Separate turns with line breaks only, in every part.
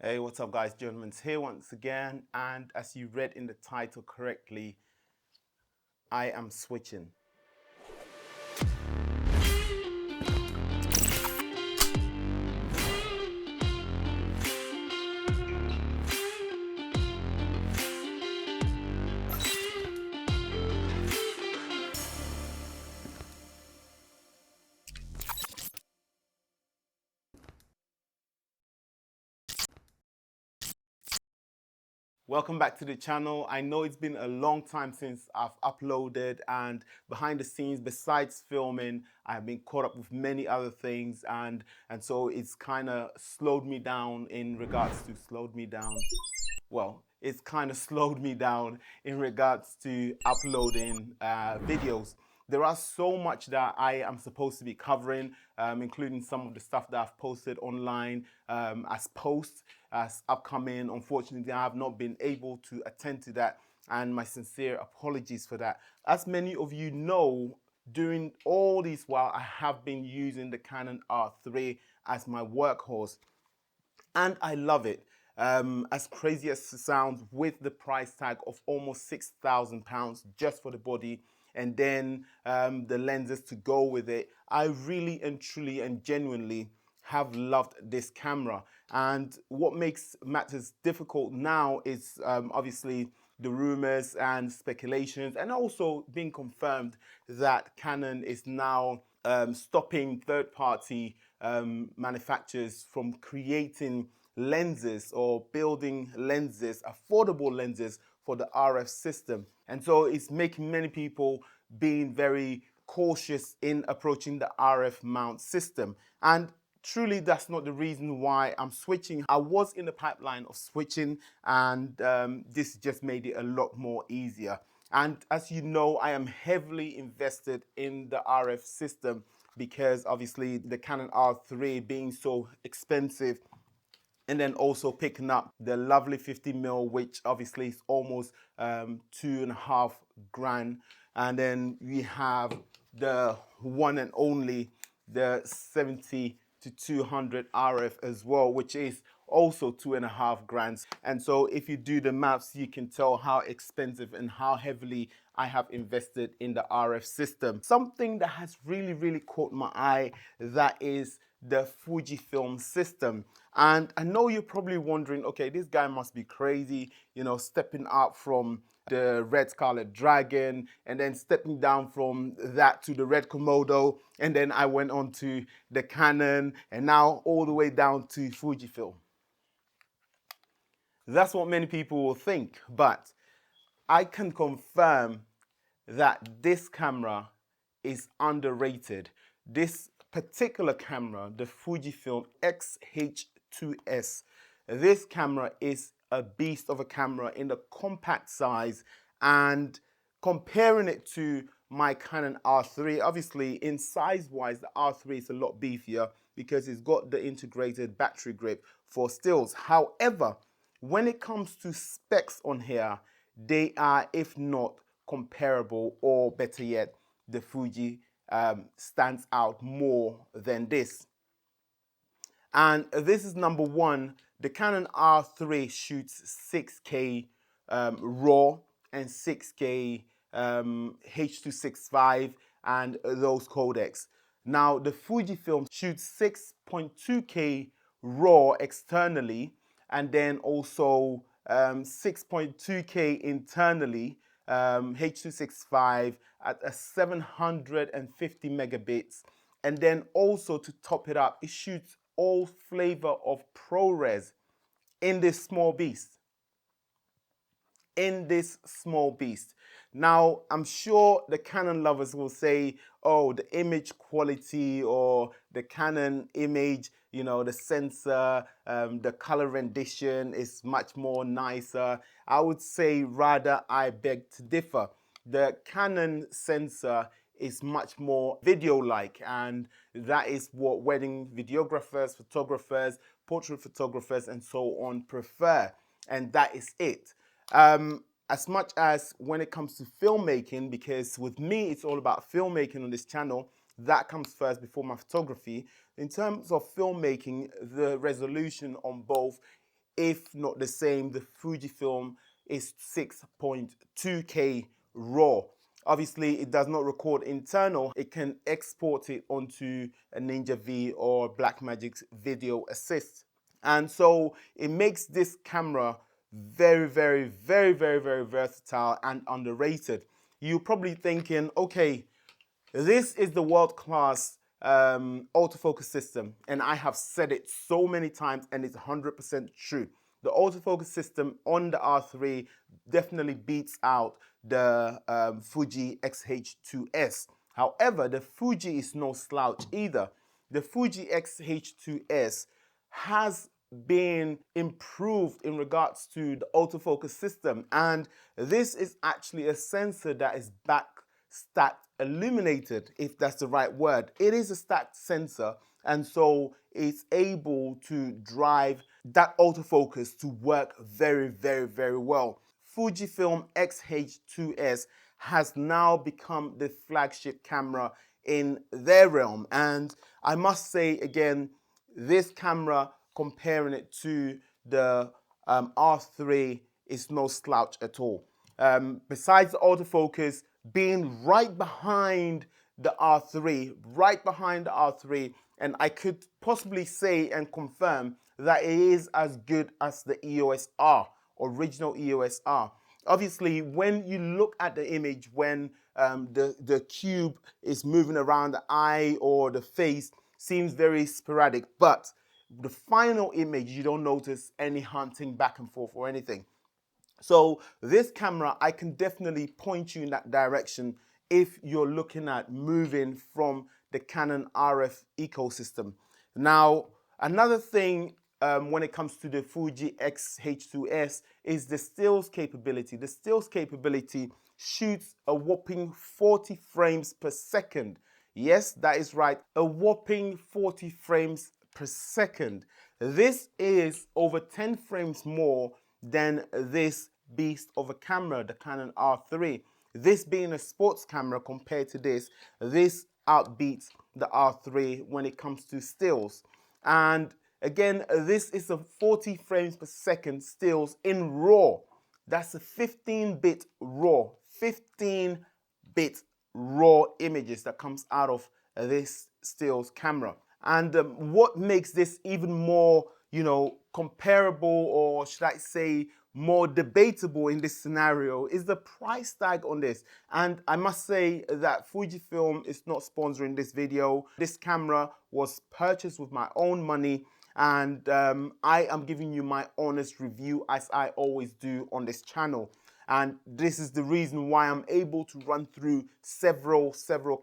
Hey, what's up guys? Gentlemen's here once again, and as you read in the title correctly, I am switching. Welcome back to the channel. I know it's been a long time since I've uploaded, and behind the scenes, besides filming, I've been caught up with many other things, and so it's kind of slowed me down in regards to it's kind of slowed me down in regards to uploading videos. There are so much that I am supposed to be covering, including some of the stuff that I've posted online as posts, as upcoming. Unfortunately, I have not been able to attend to that, and my sincere apologies for that. As many of you know, during all this while, I have been using the Canon R3 as my workhorse, and I love it. As crazy as it sounds, with the price tag of almost £6,000 just for the body, and then the lenses to go with it, I really and truly and genuinely have loved this camera. And what makes matters difficult now is obviously the rumors and speculations, and also being confirmed that Canon is now stopping third-party manufacturers from creating lenses or building lenses, affordable lenses for the RF system. And so it's making many people being very cautious in approaching the RF mount system. And truly, that's not the reason why I'm switching. I was in the pipeline of switching, and this just made it a lot more easier. And as you know, I am heavily invested in the RF system because obviously the Canon R3 being so expensive, and then also picking up the lovely 50mm, which obviously is almost 2.5 grand. And then we have the one and only, the 70 to 200 RF as well, which is also 2.5 grand. And so if you do the maths, you can tell how expensive and how heavily I have invested in the RF system. Something that has really caught my eye, that is the Fujifilm system. And I know you're probably wondering, okay, this guy must be crazy, you know, stepping up from the Red Scarlet Dragon and then stepping down from that to the Red Komodo, and then I went on to the Canon, and now all the way down to Fujifilm. That's what many people will think, but I can confirm that this camera is underrated. This particular camera, the Fujifilm X-H2S, this camera is a beast of a camera in the compact size, and comparing it to my Canon R3, obviously in size-wise, the R3 is a lot beefier because it's got the integrated battery grip for stills. However, when it comes to specs on here, they are, if not comparable, or better yet, the Fuji stands out more than this. And this is number one. The Canon R3 shoots 6K RAW and 6K H265 and those codecs. Now the Fujifilm shoots 6.2K RAW externally, and then also 6.2K internally, H265 at a 750 megabits. And then also to top it up, it shoots all flavor of ProRes in this small beast. Now, I'm sure the Canon lovers will say, oh, the image quality or the Canon image, you know, the sensor, the color rendition is much more nicer. I would say rather I beg to differ. The Canon sensor is much more video-like, and that is what wedding videographers, photographers, portrait photographers, and so on prefer, and that is it. As much as when it comes to filmmaking, because with me it's all about filmmaking on this channel, that comes first before my photography. In terms of filmmaking, the resolution on both if not the same. The Fujifilm is 6.2K RAW. Obviously, it does not record internal. It can export it onto a Ninja V or Blackmagic's Video Assist. And so it makes this camera very, very, very, very, very versatile and underrated. You're probably thinking, okay, this is the world-class autofocus system, and I have said it so many times, and it's 100% true. The autofocus system on the R3 definitely beats out the Fuji X-H2S. However, the Fuji is no slouch either. The Fuji X-H2S has been improved in regards to the autofocus system, and this is actually a sensor that is stacked illuminated, if that's the right word. It is a stacked sensor, and so it's able to drive that autofocus to work very, very, very well. Fujifilm X-H2S has now become the flagship camera in their realm, and I must say again, this camera, comparing it to the R3, is no slouch at all. Besides the autofocus being right behind the R3, and I could possibly say and confirm that it is as good as the EOS R, original EOS R. Obviously, when you look at the image, when the cube is moving around the eye or the face, seems very sporadic, but the final image, you don't notice any hunting back and forth or anything. So this camera, I can definitely point you in that direction if you're looking at moving from the Canon RF ecosystem. Now, another thing when it comes to the Fuji X-H2S is the stills capability. The stills capability shoots a whopping 40 frames per second. Yes, that is right, a whopping 40 frames per second. This is over 10 frames more than this beast of a camera, the Canon R3. This being a sports camera compared to this outbeats the R3 when it comes to stills. And again, this is a 40 frames per second stills in RAW. That's a 15-bit RAW, 15-bit RAW images that comes out of this stills camera. And what makes this even more, comparable, or should I say more debatable in this scenario, is the price tag on this. And I must say that Fujifilm is not sponsoring this video. This camera was purchased with my own money, and I am giving you my honest review, as I always do on this channel. And this is the reason why I'm able to run through several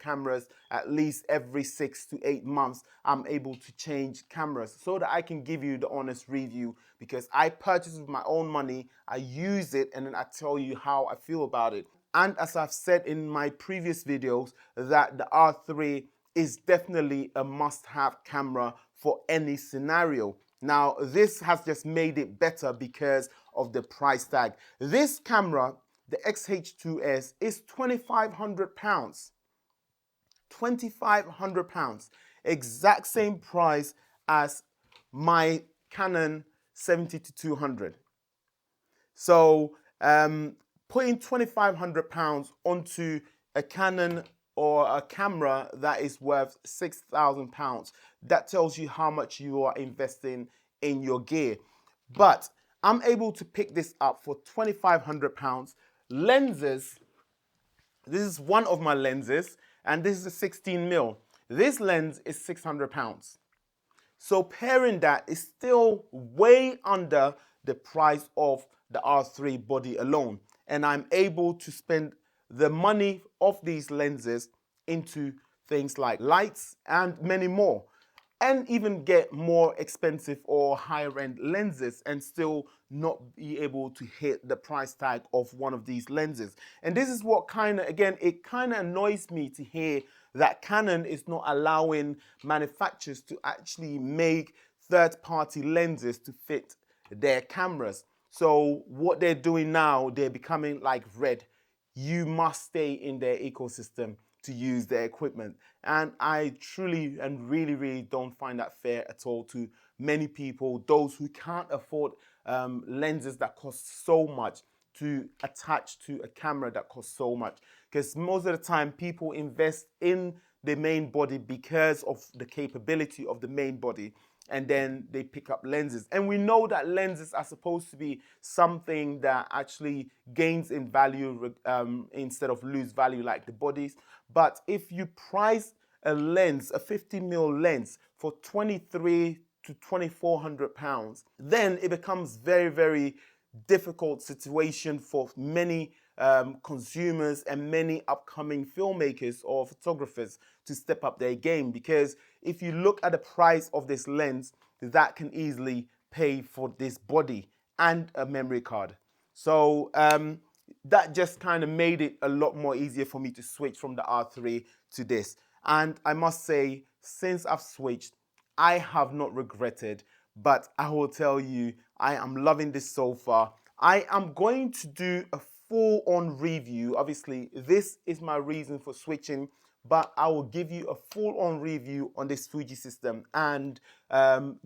cameras at least every 6 to 8 months. I'm able to change cameras so that I can give you the honest review, because I purchased with my own money, I use it, and then I tell you how I feel about it. And as I've said in my previous videos, that the R3 is definitely a must-have camera for any scenario. Now, this has just made it better because of the price tag. This camera, the X-H2S, is £2,500. £2,500. Exact same price as my Canon 70-200. So, putting £2,500 onto a Canon or a camera that is worth £6,000, that tells you how much you are investing in your gear. But I'm able to pick this up for £2,500. Lenses, this is one of my lenses, and this is a 16mm. This lens is £600. So pairing that is still way under the price of the R3 body alone. And I'm able to spend the money of these lenses into things like lights and many more, and even get more expensive or higher end lenses and still not be able to hit the price tag of one of these lenses. And this is what it kind of annoys me to hear that Canon is not allowing manufacturers to actually make third-party lenses to fit their cameras. So what they're doing now, they're becoming like Red. You must stay in their ecosystem to use their equipment. And I truly and really don't find that fair at all to many people, those who can't afford lenses that cost so much, to attach to a camera that costs so much. Because most of the time people invest in the main body because of the capability of the main body, and then they pick up lenses. And we know that lenses are supposed to be something that actually gains in value instead of lose value like the bodies. But if you price a lens, a 50mm lens, for 23 to 2400 pounds, then it becomes very, very difficult situation for many consumers and many upcoming filmmakers or photographers to step up their game. Because if you look at the price of this lens, that can easily pay for this body and a memory card. So that just kind of made it a lot more easier for me to switch from the R3 to this. And I must say, since I've switched, I have not regretted, but I will tell you, I am loving this so far. I am going to do a full-on review. Obviously, this is my reason for switching, but I will give you a full-on review on this Fuji system and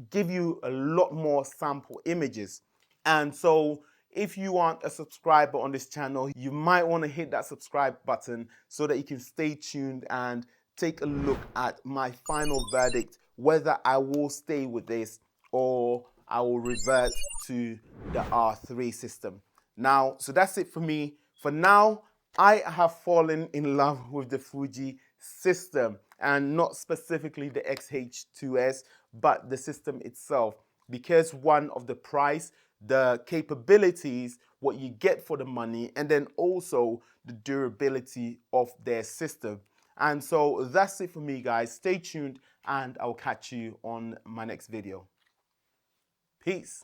give you a lot more sample images. And so if you aren't a subscriber on this channel, you might want to hit that subscribe button so that you can stay tuned and take a look at my final verdict, whether I will stay with this or I will revert to the R3 system. Now, so that's it for me. For now, I have fallen in love with the Fuji system, and not specifically the X-H2S, but the system itself, because one of the price, the capabilities, what you get for the money, and then also the durability of their system. And so that's it for me, guys. Stay tuned and I'll catch you on my next video. Peace.